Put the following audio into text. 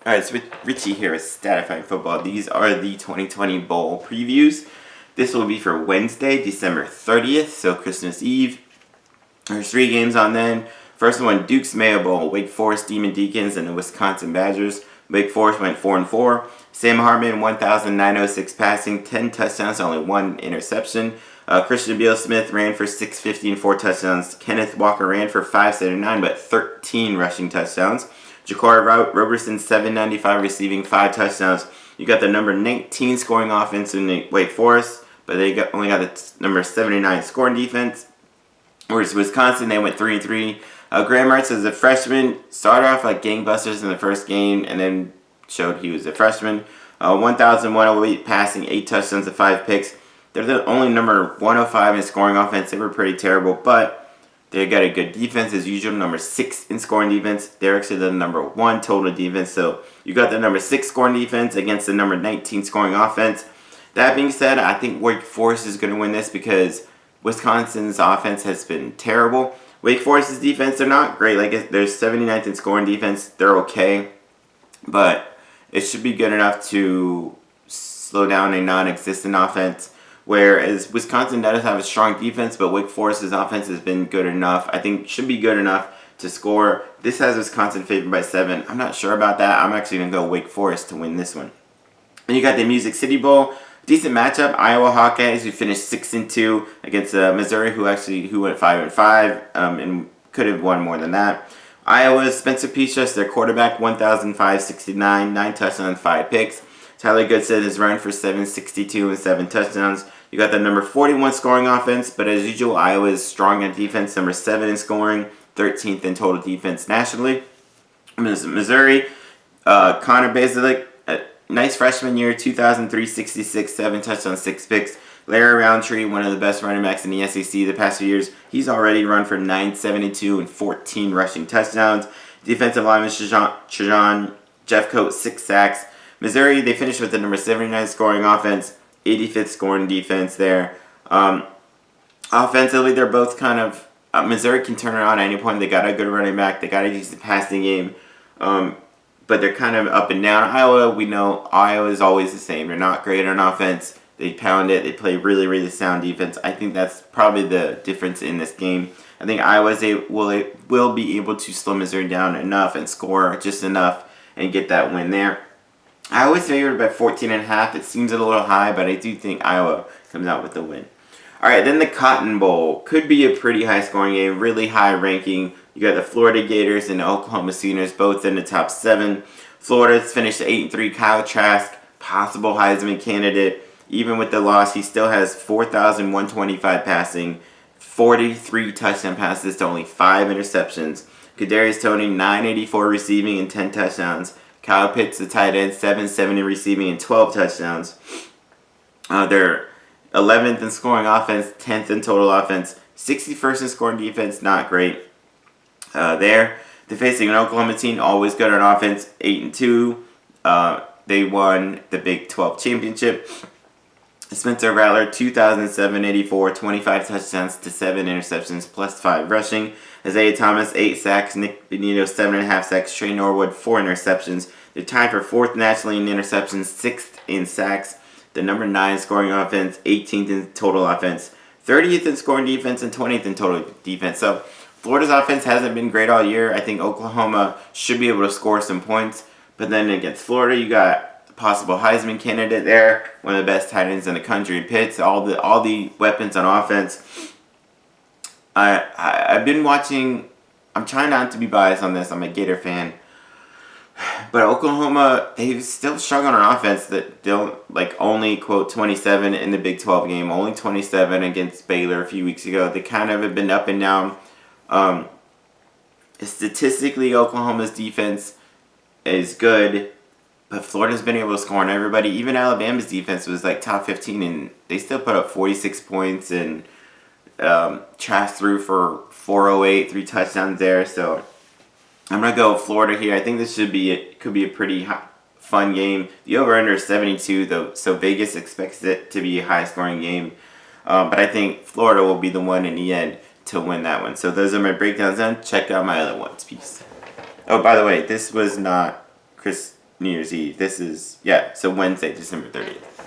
Alright, it's Richie here with Statifying Football. These are the 2020 Bowl previews. This will be for Wednesday, December 30th, so Christmas Eve. There's 3 games on then. First one, Duke's Mayo Bowl, Wake Forest Demon Deacons and the Wisconsin Badgers. Wake Forest went 4-4. Sam Hartman, 1,906 passing, 10 touchdowns, only 1 interception. Christian Beal-Smith ran for 650 and 4 touchdowns. Kenneth Walker ran for 579, but 13 rushing touchdowns. Ja'Cory Roberson, 795 receiving, 5 touchdowns. You got the number 19 scoring offense in Wake Forest, but they only got the number 79 scoring defense. Whereas Wisconsin, they went 3-3. Graham Mertz as a freshman started off like gangbusters in the first game and then showed he was a freshman. 1,108 passing, 8 touchdowns and 5 picks. They're the only number 105 in scoring offense. They were pretty terrible, but they got a good defense as usual. Number 6 in scoring defense. They're actually the number 1 total defense. So you got the number 6 scoring defense against the number 19 scoring offense. That being said, I think Wake Forest is going to win this because Wisconsin's offense has been terrible. Wake Forest's defense, they're not great. Like, they're 79th in scoring defense. They're okay. But it should be good enough to slow down a non-existent offense. Whereas Wisconsin does have a strong defense, but Wake Forest's offense has been good enough. I think should be good enough to score. This has Wisconsin favored by 7. I'm not sure about that. I'm actually going to go Wake Forest to win this one. And you got the Music City Bowl. Decent matchup. Iowa Hawkeyes, who finished 6-2 against Missouri, who went 5-5 and could have won more than that. Iowa's Spencer Petras, their quarterback, 1,569, 9 touchdowns, 5 picks. Tyler Goodson has run for 762 and 7 touchdowns. You got the number 41 scoring offense, but as usual, Iowa is strong on defense, number 7 in scoring, 13th in total defense nationally. Missouri, Connor Bazelak, nice freshman year, 2,366, 7 touchdowns, 6 picks. Larry Roundtree, one of the best running backs in the SEC the past few years. He's already run for 972 and 14 rushing touchdowns. Defensive lineman Trajan Jeffcoat, 6 sacks. Missouri, they finished with the number 79 scoring offense, 85th scoring defense there. Offensively, they're both kind of... Missouri can turn it on at any point. They got a good running back. They got a decent passing game. But they're kind of up and down. Iowa, we know Iowa is always the same. They're not great on offense. They pound it. They play really, really sound defense. I think that's probably the difference in this game. I think Iowa will be able to slow Missouri down enough and score just enough and get that win there. Iowa's favored by 14.5. It seems a little high, but I do think Iowa comes out with the win. All right, then the Cotton Bowl. Could be a pretty high-scoring game, really high ranking. You got the Florida Gators and the Oklahoma Sooners both in the top 7. Florida's finished 8-3. Kyle Trask, possible Heisman candidate. Even with the loss, he still has 4,125 passing, 43 touchdown passes to only 5 interceptions. Kadarius Toney, 984 receiving and 10 touchdowns. Kyle Pitts, the tight end, 770 receiving and 12 touchdowns. They're 11th in scoring offense, 10th in total offense, 61st in scoring defense, not great. They're facing an Oklahoma team, always good on offense, 8-2. They won the Big 12 championship. Spencer Rattler, 2,784, 25 touchdowns to 7 interceptions, plus 5 rushing. Isaiah Thomas, 8 sacks. Nick Benito, 7.5 sacks. Trey Norwood, 4 interceptions. They're tied for 4th nationally in interceptions, 6th in sacks. The number 9 scoring offense, 18th in total offense, 30th in scoring defense, and 20th in total defense. So Florida's offense hasn't been great all year. I think Oklahoma should be able to score some points. But then against Florida, you got a possible Heisman candidate there, one of the best tight ends in the country. Pitts, all the weapons on offense. I've been watching. I'm trying not to be biased on this. I'm a Gator fan. But Oklahoma, they've still struggled on offense. That don't only quote 27 in the Big 12 game, only 27 against Baylor a few weeks ago. They kind of have been up and down. Statistically, Oklahoma's defense is good, but Florida's been able to score on everybody. Even Alabama's defense was like top 15, and they still put up 46 points and Trask threw for 408, 3 touchdowns there. So I'm going to go Florida here. I think this could be a pretty fun game. The over-under is 72, though, so Vegas expects it to be a high-scoring game. But I think Florida will be the one in the end to win that one. So those are my breakdowns done. Check out my other ones. Peace. Oh, by the way, this was not New Year's Eve. This is, yeah, so Wednesday, December 30th.